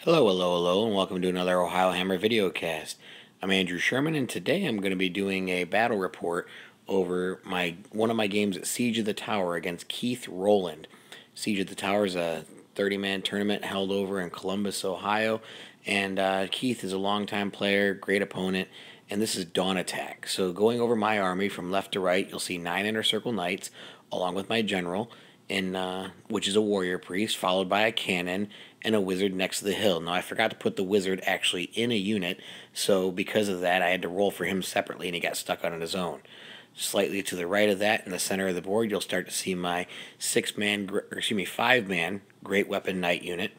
Hello, hello, hello, and welcome to another Ohiohammer videocast. I'm Andrew Sherman, and today I'm going to be doing a battle report over one of my games at Siege of the Tower against Kieth Rowland. Siege of the Tower is a 30-man tournament held over in Columbus, Ohio, and Kieth is a longtime player, great opponent, and this is Dawn Attack. So going over my army from left to right, you'll see 9 Inner Circle Knights, along with my general, which is a warrior priest, followed by a cannon and a wizard next to the hill. Now, I forgot to put the wizard actually in a unit, so because of that, I had to roll for him separately, and he got stuck on his own. Slightly to the right of that, in the center of the board, you'll start to see my 5-man Great Weapon Knight unit,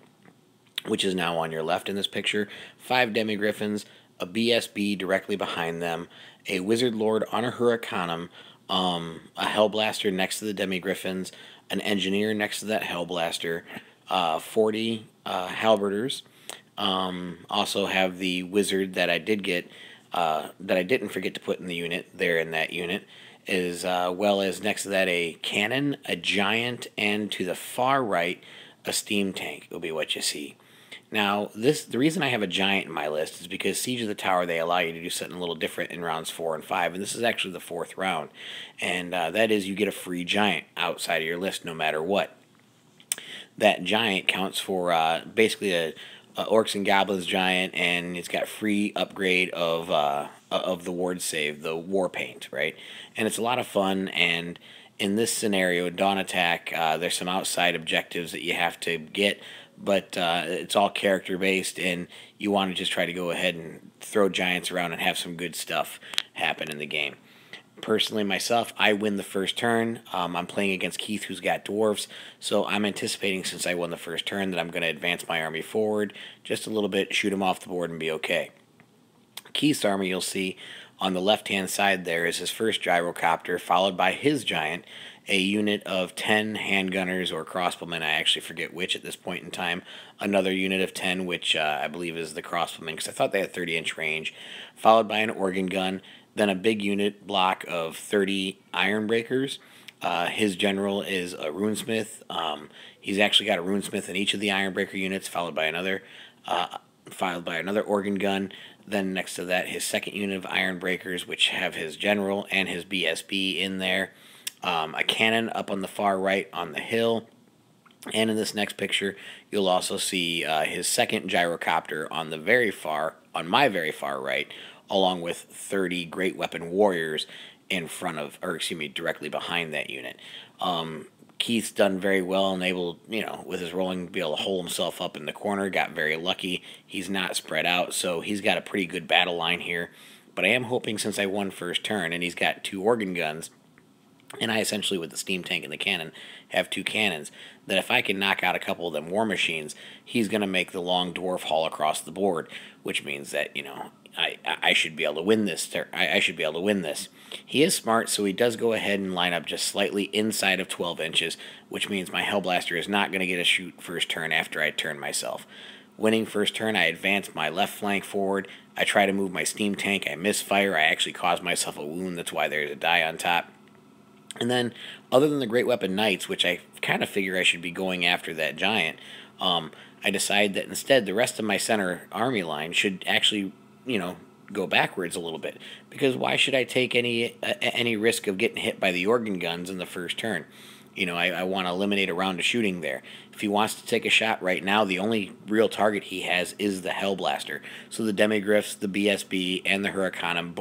which is now on your left in this picture. 5 Demi-Griffins, a BSB directly behind them, a Wizard Lord on a Hurricanum, a Hellblaster next to the Demi-Griffins, an Engineer next to that Hellblaster, 40 Halberders. Also have the Wizard that I did get, that I didn't forget to put in the unit, there in that unit, as well as next to that a Cannon, a Giant, and to the far right, a Steam Tank will be what you see. Now, the reason I have a Giant in my list is because Siege of the Tower, they allow you to do something a little different in rounds 4 and 5, and this is actually the 4th round. And that is you get a free Giant outside of your list no matter what. That Giant counts for basically a Orcs and Goblins Giant, and it's got free upgrade of the ward save, the War Paint, right? And it's a lot of fun, and in this scenario, Dawn Attack, there's some outside objectives that you have to get, but it's all character-based, and you want to just try to go ahead and throw giants around and have some good stuff happen in the game. Personally, myself, I win the first turn. I'm playing against Kieth, who's got Dwarfs, so I'm anticipating, since I won the first turn, that I'm going to advance my army forward just a little bit, shoot him off the board, and be okay. Kieth's army, you'll see on the left-hand side there, is his first gyrocopter, followed by his giant, a unit of 10 handgunners or crossbowmen. I actually forget which at this point in time. Another unit of 10, which I believe is the crossbowmen, because I thought they had 30-inch range, followed by an organ gun, then a big unit block of 30 iron breakers. His general is a runesmith. He's actually got a runesmith in each of the iron breaker units, followed by another organ gun. Then next to that, his second unit of iron breakers, which have his general and his BSB in there. A cannon up on the far right on the hill. And in this next picture, you'll also see his second gyrocopter on my very far right, along with 30 Great Weapon Warriors in front of, directly behind that unit. Kieth's done very well and able, with his rolling, to be able to hold himself up in the corner. Got very lucky. He's not spread out, so he's got a pretty good battle line here. But I am hoping, since I won first turn, and he's got 2 organ guns, and I essentially, with the steam tank and the cannon, have 2 cannons, that if I can knock out a couple of them war machines, he's going to make the long dwarf haul across the board, which means that, I should be able to win this. I should be able to win this. He is smart, so he does go ahead and line up just slightly inside of 12 inches, which means my Hellblaster is not going to get a shoot first turn after I turn myself. Winning first turn, I advance my left flank forward. I try to move my steam tank. I misfire. I actually cause myself a wound. That's why there's a die on top. And then, other than the Great Weapon Knights, which I kind of figure I should be going after that giant, I decide that instead the rest of my center army line should actually, go backwards a little bit. Because why should I take any risk of getting hit by the organ guns in the first turn? I want to eliminate a round of shooting there. If he wants to take a shot right now, the only real target he has is the Hellblaster. So the Demigriffs, the BSB, and the Hurricanum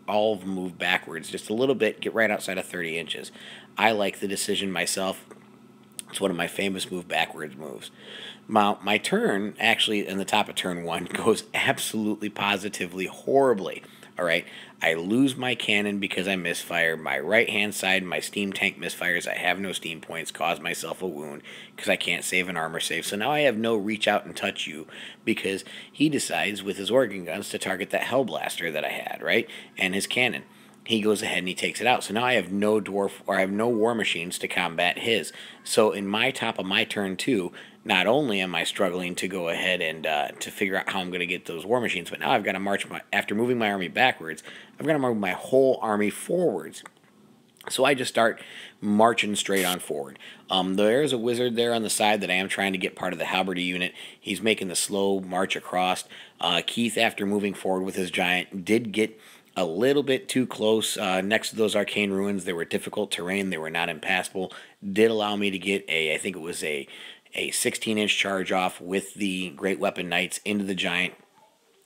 all move backwards just a little bit, get right outside of 30 inches. I like the decision myself. It's one of my famous move backwards moves. My turn, actually, in the top of turn 1, goes absolutely, positively, horribly. All right, I lose my cannon because I misfire. My right-hand side, my steam tank misfires. I have no steam points, cause myself a wound because I can't save an armor save. So now I have no reach out and touch you because he decides with his organ guns to target that Hellblaster that I had, right, and his cannon. He goes ahead and he takes it out. So now I have no war machines to combat his. So in my top of my turn 2, not only am I struggling to go ahead and to figure out how I'm going to get those war machines, but now I've got to after moving my army backwards, I've got to move my whole army forwards. So I just start marching straight on forward. There's a wizard there on the side that I am trying to get part of the halberdy unit. He's making the slow march across. Kieth, after moving forward with his giant, did get a little bit too close next to those arcane ruins. They were difficult terrain. They were not impassable. Did allow me to get I think it was a 16-inch charge off with the Great Weapon Knights into the giant.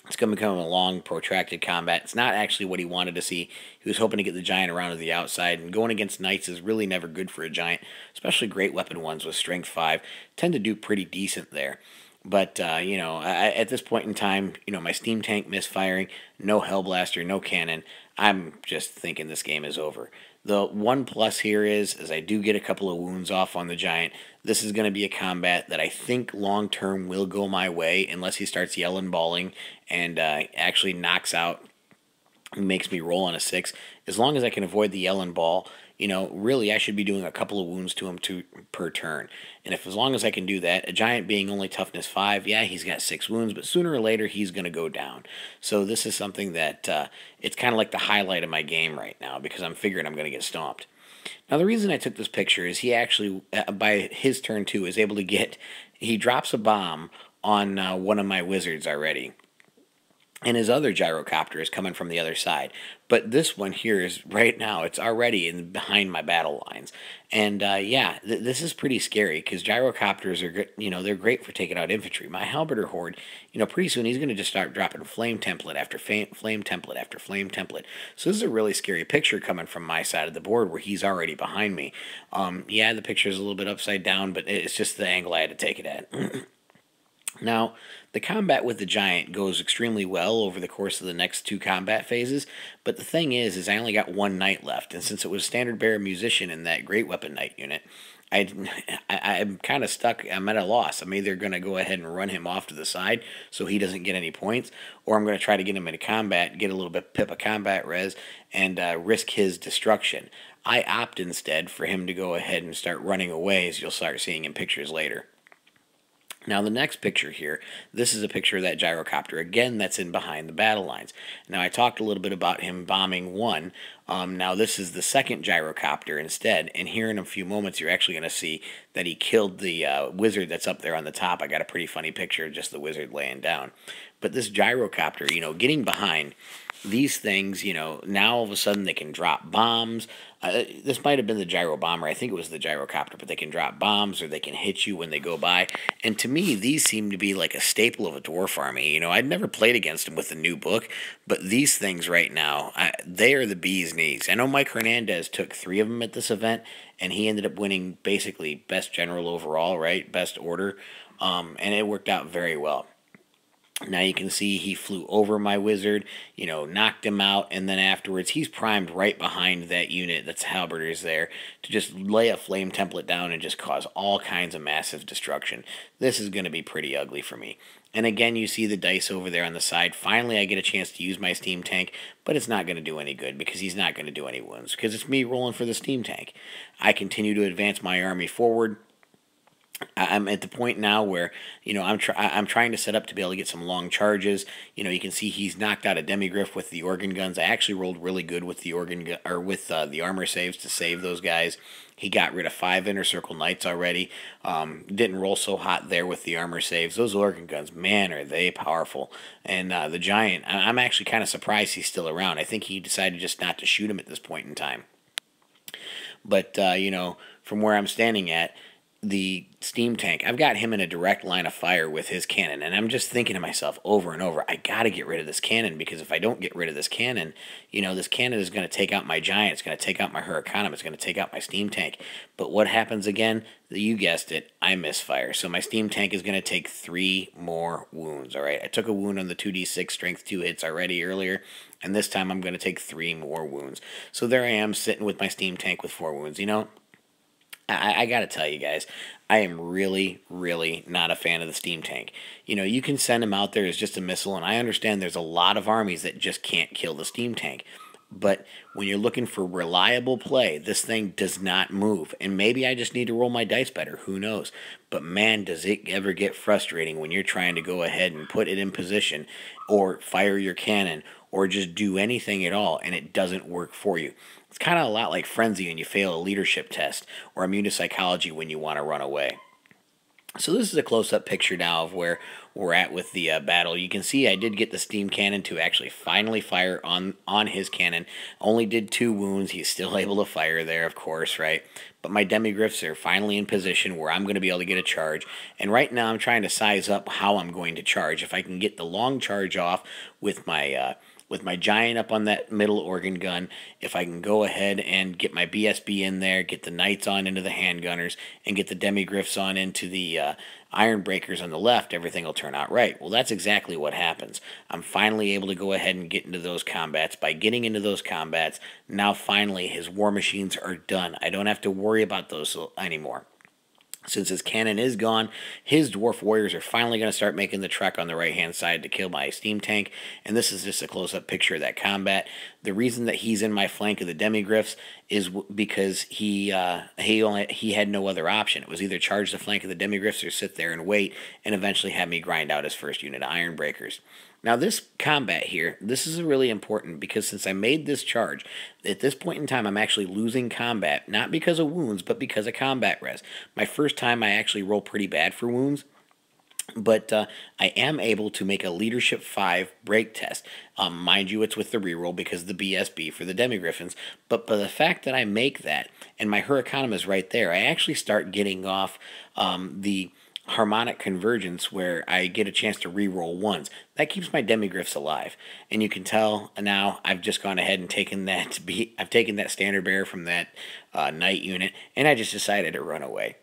It's going to become a long, protracted combat. It's not actually what he wanted to see. He was hoping to get the giant around to the outside, and going against knights is really never good for a giant, especially great weapon ones with strength 5. Tend to do pretty decent there. But, at this point in time, my steam tank misfiring, no Hellblaster, no cannon. I'm just thinking this game is over. The one plus here is I do get a couple of wounds off on the giant. This is going to be a combat that I think long term will go my way unless he starts yelling balling and actually knocks out, makes me roll on a 6. As long as I can avoid the yelling ball, really I should be doing a couple of wounds to him per turn. And as long as I can do that, a giant being only toughness 5, yeah, he's got 6 wounds, but sooner or later he's going to go down. So this is something that it's kind of like the highlight of my game right now because I'm figuring I'm going to get stomped. Now the reason I took this picture is he actually, by his turn 2, is able to he drops a bomb on one of my wizards already. And his other gyrocopter is coming from the other side. But this one here is right now, it's already behind my battle lines. And this is pretty scary because gyrocopters are good, they're great for taking out infantry. My halberdier horde, pretty soon he's going to just start dropping flame template after flame template after flame template. So this is a really scary picture coming from my side of the board where he's already behind me. The picture is a little bit upside down, but it's just the angle I had to take it at. Now, the combat with the giant goes extremely well over the course of the next 2 combat phases, but the thing is I only got 1 knight left, and since it was standard bearer musician in that great weapon knight unit, I'm kind of stuck. I'm at a loss. I'm either going to go ahead and run him off to the side so he doesn't get any points, or I'm going to try to get him into combat, get a little bit pip of combat res, and risk his destruction. I opt instead for him to go ahead and start running away, as you'll start seeing in pictures later. Now the next picture here, this is a picture of that gyrocopter, again that's in behind the battle lines. Now I talked a little bit about him bombing 1, now this is the second gyrocopter instead, and here in a few moments you're actually going to see that he killed the wizard that's up there on the top. I got a pretty funny picture of just the wizard laying down. But this gyrocopter, getting behind these things, now all of a sudden they can drop bombs. This might have been the gyro bomber. I think it was the gyrocopter, but they can drop bombs or they can hit you when they go by. And to me, these seem to be like a staple of a dwarf army. I'd never played against them with the new book, but these things right now, they are the bee's knees. I know Mike Hernandez took 3 of them at this event, and he ended up winning basically best general overall, right? Best order, and it worked out very well. Now you can see he flew over my wizard, knocked him out, and then afterwards he's primed right behind that unit that's halberdiers there to just lay a flame template down and just cause all kinds of massive destruction. This is going to be pretty ugly for me. And again, you see the dice over there on the side. Finally, I get a chance to use my steam tank, but it's not going to do any good because he's not going to do any wounds because it's me rolling for the steam tank. I continue to advance my army forward. I'm at the point now where, I'm trying to set up to be able to get some long charges. You can see he's knocked out a demigriff with the organ guns. I actually rolled really good with the the armor saves to save those guys. He got rid of 5 inner circle knights already. Didn't roll so hot there with the armor saves. Those organ guns, man, are they powerful. And the giant, I'm actually kind of surprised he's still around. I think he decided just not to shoot him at this point in time. But, from where I'm standing at, the steam tank, I've got him in a direct line of fire with his cannon, and I'm just thinking to myself over and over, I gotta get rid of this cannon, because if I don't get rid of this cannon, this cannon is going to take out my giant, it's going to take out my Hurricanum, it's going to take out my steam tank. But what happens again? You guessed it, I misfire. So my steam tank is going to take 3 more wounds, alright? I took a wound on the 2d6 strength 2 hits already earlier, and this time I'm going to take 3 more wounds. So there I am, sitting with my steam tank with 4 wounds, I got to tell you guys, I am really, really not a fan of the steam tank. You can send him out there as just a missile, and I understand there's a lot of armies that just can't kill the steam tank. But when you're looking for reliable play, this thing does not move. And maybe I just need to roll my dice better, who knows. But man, does it ever get frustrating when you're trying to go ahead and put it in position, or fire your cannon, or just do anything at all, and it doesn't work for you. It's kind of a lot like Frenzy when you fail a leadership test, or Immune to Psychology when you want to run away. So this is a close-up picture now of where we're at with the battle. You can see I did get the steam cannon to actually finally fire on his cannon. Only did 2 wounds. He's still able to fire there, of course, right? But my demigryphs are finally in position where I'm going to be able to get a charge. And right now I'm trying to size up how I'm going to charge. If I can get the long charge off with my giant up on that middle organ gun, if I can go ahead and get my BSB in there, get the knights on into the handgunners, and get the demigryphs on into the iron breakers on the left, everything will turn out right. Well, that's exactly what happens. I'm finally able to go ahead and get into those combats. By getting into those combats, now finally his war machines are done. I don't have to worry about those anymore. Since his cannon is gone, his dwarf warriors are finally going to start making the trek on the right-hand side to kill my steam tank, and this is just a close-up picture of that combat. The reason that he's in my flank of the demigryphs is because he had no other option. It was either charge the flank of the demigryphs or sit there and wait, and eventually have me grind out his first unit of iron breakers. Now this combat here, this is really important because since I made this charge, at this point in time I'm actually losing combat, not because of wounds, but because of combat res. My first time I actually roll pretty bad for wounds, but I am able to make a Leadership 5 break test. Mind you, it's with the reroll because of the BSB for the demigryphons, but by the fact that I make that, and my Hurricanum is right there, I actually start getting off the harmonic convergence where I get a chance to re-roll ones. That keeps my demigryphs alive. And you can tell now I've just gone ahead and taken that I've taken that standard bearer from that knight unit, and I just decided to run away.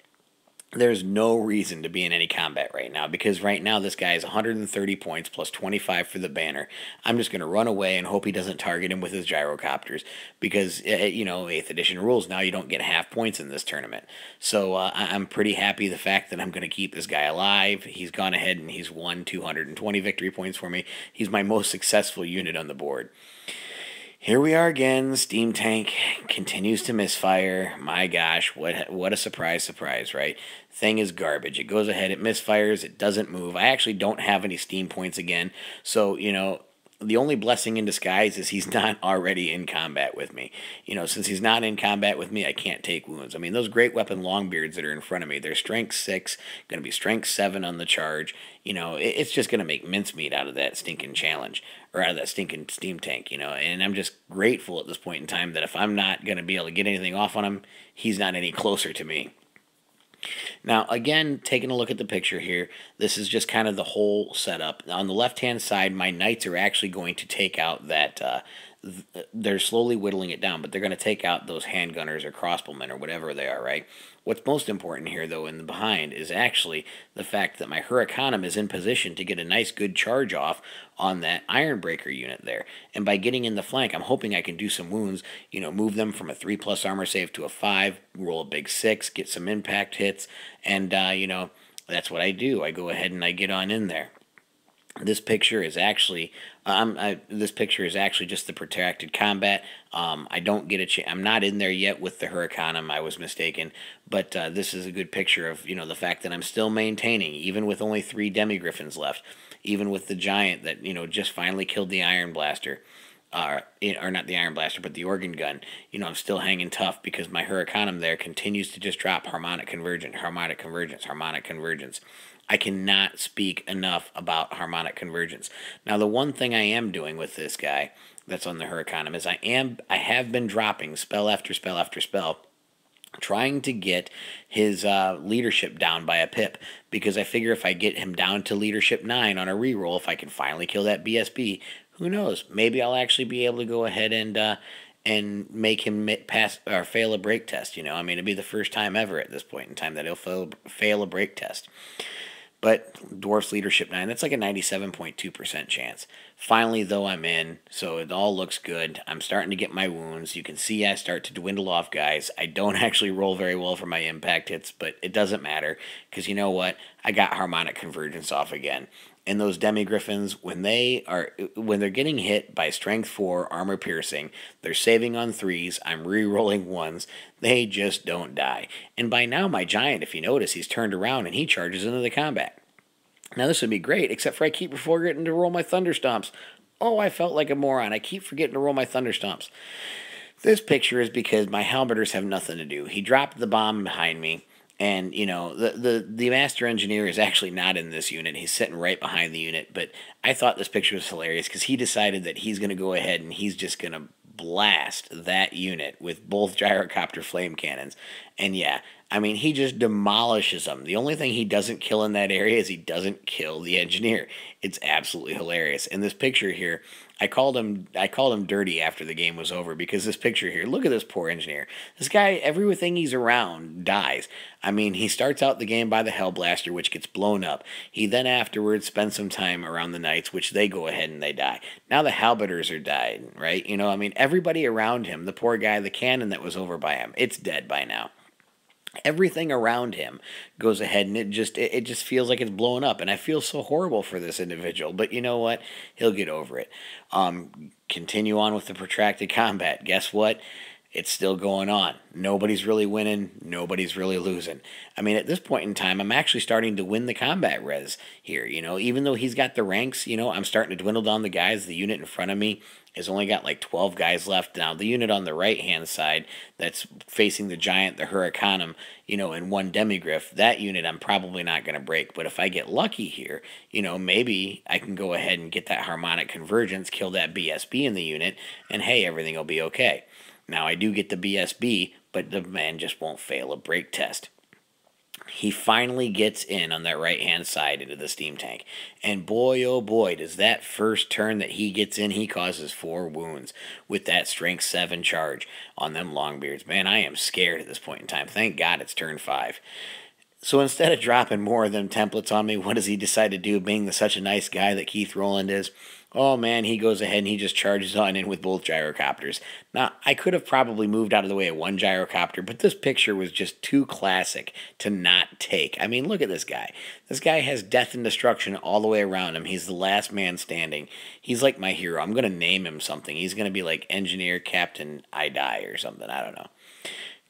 There's no reason to be in any combat right now because right now this guy is 130 points plus 25 for the banner. I'm just going to run away and hope he doesn't target him with his gyrocopters because, you know, 8th edition rules, now you don't get half points in this tournament. So I'm pretty happy the fact that I'm going to keep this guy alive. He's gone ahead and he's won 220 victory points for me. He's my most successful unit on the board. Here we are again. Steam tank continues to misfire. My gosh, what a surprise, right? Thing is garbage. It goes ahead, it misfires, it doesn't move. I actually don't have any steam points again. So, you know, the only blessing in disguise is he's not already in combat with me. You know, since he's not in combat with me, I can't take wounds. I mean, those great weapon longbeards that are in front of me, they're strength 6, going to be strength 7 on the charge. You know, it's just going to make mincemeat out of that stinking challenge, or out of that stinking steam tank, you know. And I'm just grateful at this point in time that if I'm not going to be able to get anything off on him, he's not any closer to me. Now, again, taking a look at the picture here, this is just kind of the whole setup. On the left-hand side, my knights are actually going to take out that, they're slowly whittling it down, but they're going to take out those handgunners or crossbowmen or whatever they are, right? What's most important here, though, in the behind is actually the fact that my Hurricanum is in position to get a nice good charge off on that Ironbreaker unit there. And by getting in the flank, I'm hoping I can do some wounds, you know, move them from a 3+ armor save to a 5, roll a big 6, get some impact hits, and, you know, that's what I do. I go ahead and I get on in there. This picture is actually just the protracted combat. I don't get a chance. I'm not in there yet with the Hurricanum. I was mistaken, but this is a good picture of, you know, the fact that I'm still maintaining, even with only 3 demigryphons left, even with the giant that, you know, just finally killed the Iron Blaster. Or not the Iron Blaster, but the organ gun. You know, I'm still hanging tough because my Hurricanum there continues to just drop harmonic convergence, harmonic convergence, harmonic convergence. I cannot speak enough about harmonic convergence. Now, the one thing I am doing with this guy that's on the Hurricanum is I have been dropping spell after spell after spell, trying to get his leadership down by a pip, because I figure if I get him down to leadership 9 on a reroll, if I can finally kill that BSB, who knows? Maybe I'll actually be able to go ahead and make him pass or fail a break test. You know, I mean, it'd be the first time ever at this point in time that he'll fail a break test. But Dwarfs Leadership 9, that's like a 97.2% chance. Finally, though, I'm in, so it all looks good. I'm starting to get my wounds. You can see I start to dwindle off, guys. I don't actually roll very well for my impact hits, but it doesn't matter, because you know what? I got harmonic convergence off again. And those demigryphons, when they're getting hit by strength 4 armor piercing, they're saving on 3s, I'm re-rolling 1s, they just don't die. And by now my giant, if you notice, he's turned around and he charges into the combat. Now this would be great, except for I keep forgetting to roll my thunderstomps. Oh, I felt like a moron. I keep forgetting to roll my thunderstomps. This picture is because my halberders have nothing to do. He dropped the bomb behind me, and the master engineer is actually not in this unit. He's sitting right behind the unit. But I thought this picture was hilarious because he decided that he's going to go ahead and he's just going to blast that unit with both gyrocopter flame cannons. And yeah, I mean, he just demolishes them. The only thing he doesn't kill in that area is he doesn't kill the engineer. It's absolutely hilarious. In this picture here, I called him dirty after the game was over because this picture here, look at this poor engineer. This guy, everything he's around dies. I mean, he starts out the game by the Hellblaster, which gets blown up. He then afterwards spends some time around the Knights, which they go ahead and they die. Now the Halberders are died, right? I mean, everybody around him, the poor guy, the cannon that was over by him, it's dead by now. Everything around him goes ahead and it just feels like it's blowing up, and I feel so horrible for this individual, but you know what, he'll get over it. Continue on with the protracted combat. Guess what, it's still going on. Nobody's really winning, nobody's really losing. I mean, at this point in time, I'm actually starting to win the combat res here. Even though he's got the ranks, I'm starting to dwindle down the guys. The unit in front of me has only got like 12 guys left. Now, the unit on the right-hand side that's facing the giant, the Hurricanum, and one demigriff, that unit I'm probably not going to break. But if I get lucky here, maybe I can go ahead and get that harmonic convergence, kill that BSB in the unit, and hey, everything will be okay. Now, I do get the BSB, but the man just won't fail a break test. He finally gets in on that right-hand side into the steam tank. And boy, oh boy, does that first turn that he gets in, he causes 4 wounds with that strength 7 charge on them Longbeards. Man, I am scared at this point in time. Thank God it's turn 5. So instead of dropping more of them templates on me, what does he decide to do, being such a nice guy that Kieth Rowland is? Oh man, he goes ahead and he just charges on in with both gyrocopters. Now, I could have probably moved out of the way of one gyrocopter, but this picture was just too classic to not take. I mean, look at this guy. This guy has death and destruction all the way around him. He's the last man standing. He's like my hero. I'm going to name him something. He's going to be like Engineer Captain I Die or something. I don't know.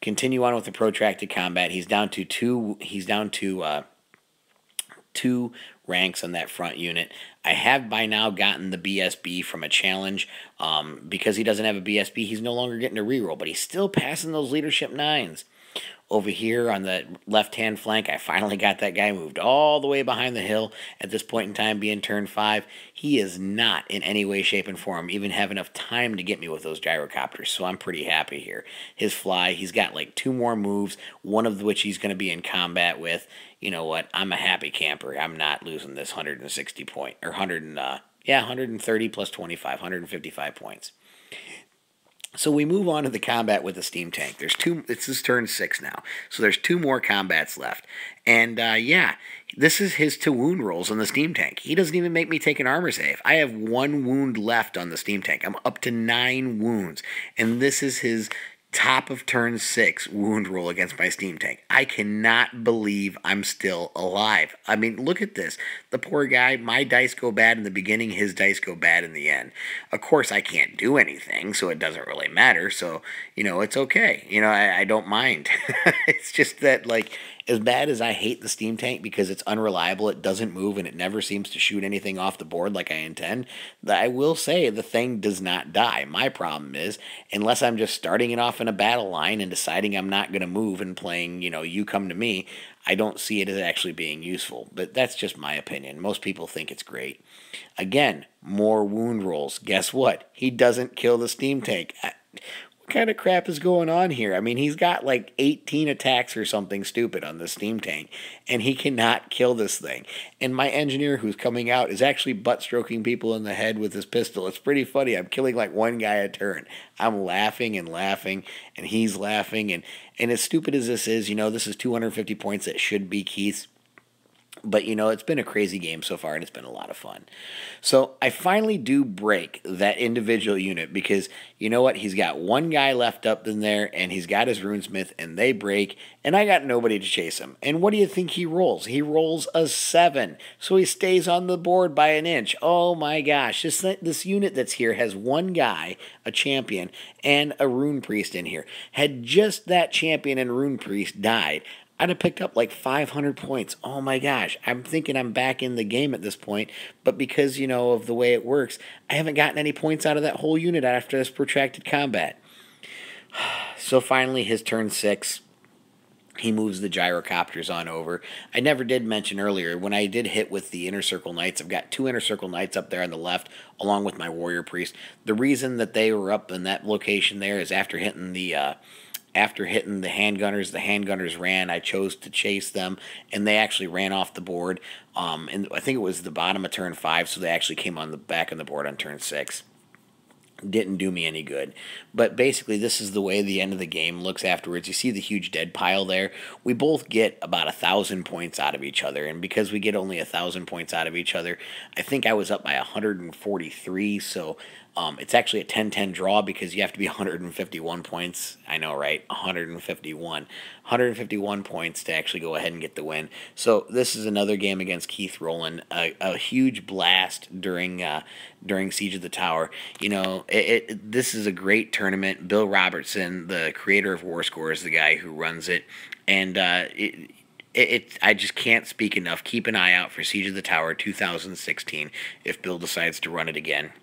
Continue on with the protracted combat. He's down to two ranks on that front unit. I have by now gotten the BSB from a challenge. Because he doesn't have a BSB, he's no longer getting a reroll, but he's still passing those leadership 9s. Over here on the left-hand flank, I finally got that guy moved all the way behind the hill. At this point in time, being turn 5, he is not in any way, shape, and form even have enough time to get me with those gyrocopters, so I'm pretty happy here. His fly, he's got like 2 more moves, one of which he's going to be in combat with. You know what? I'm a happy camper. I'm not losing this 160 point, or 130 plus 25, 155 points. So we move on to the combat with the steam tank. There's 2. It's his turn 6 now. So there's 2 more combats left. And yeah, this is his 2 wound rolls on the steam tank. He doesn't even make me take an armor save. I have 1 wound left on the steam tank. I'm up to 9 wounds. And this is his top of turn 6 wound roll against my steam tank. I cannot believe I'm still alive. I mean, look at this. The poor guy, my dice go bad in the beginning, his dice go bad in the end. Of course, I can't do anything, so it doesn't really matter. So, it's okay. I don't mind. It's just that, like, as bad as I hate the steam tank because it's unreliable, it doesn't move, and it never seems to shoot anything off the board like I intend, I will say the thing does not die. My problem is, unless I'm just starting it off in a battle line and deciding I'm not going to move and playing, you come to me, I don't see it as actually being useful. But that's just my opinion. Most people think it's great. Again, more wound rolls. Guess what? He doesn't kill the steam tank. What kind of crap is going on here? I mean, he's got like 18 attacks or something stupid on the steam tank, and he cannot kill this thing. And my engineer who's coming out is actually butt-stroking people in the head with his pistol. It's pretty funny. I'm killing like 1 guy a turn. I'm laughing and laughing, and he's laughing. And as stupid as this is, this is 250 points that should be Kieth's. But, it's been a crazy game so far, and it's been a lot of fun. So I finally do break that individual unit because, you know what, he's got 1 guy left up in there, and he's got his runesmith, and they break, and I got nobody to chase him. And what do you think he rolls? He rolls a 7, so he stays on the board by an inch. Oh my gosh, this unit that's here has 1 guy, a champion, and a rune priest in here. Had just that champion and rune priest died, I'd have picked up like 500 points. Oh my gosh, I'm thinking I'm back in the game at this point, but because, of the way it works, I haven't gotten any points out of that whole unit after this protracted combat. So finally, his turn 6. He moves the gyrocopters on over. I never did mention earlier, when I did hit with the Inner Circle Knights, I've got 2 Inner Circle Knights up there on the left, along with my Warrior Priest. The reason that they were up in that location there is after hitting the handgunners ran. I chose to chase them, and they actually ran off the board. And I think it was the bottom of turn 5, so they actually came on the back of the board on turn 6. Didn't do me any good. But basically, this is the way the end of the game looks afterwards. You see the huge dead pile there. We both get about 1,000 points out of each other, and because we get only 1,000 points out of each other, I think I was up by 143, so it's actually a 10-10 draw because you have to be 151 points. I know, right? 151 points to actually go ahead and get the win. So this is another game against Kieth Rowland. A huge blast during Siege of the Tower. You know, this is a great tournament. Bill Robertson, the creator of War Score, is the guy who runs it, and I just can't speak enough. Keep an eye out for Siege of the Tower 2016 if Bill decides to run it again.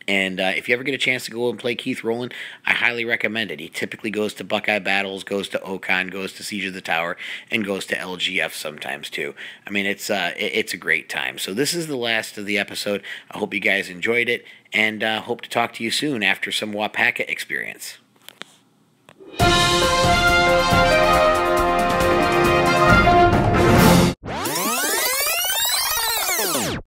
And if you ever get a chance to go and play Kieth Rowland, I highly recommend it. He typically goes to Buckeye Battles, goes to Ocon, goes to Siege of the Tower, and goes to LGF sometimes too. I mean, it's a great time. So this is the last of the episode. I hope you guys enjoyed it, and hope to talk to you soon after some Wapaka experience.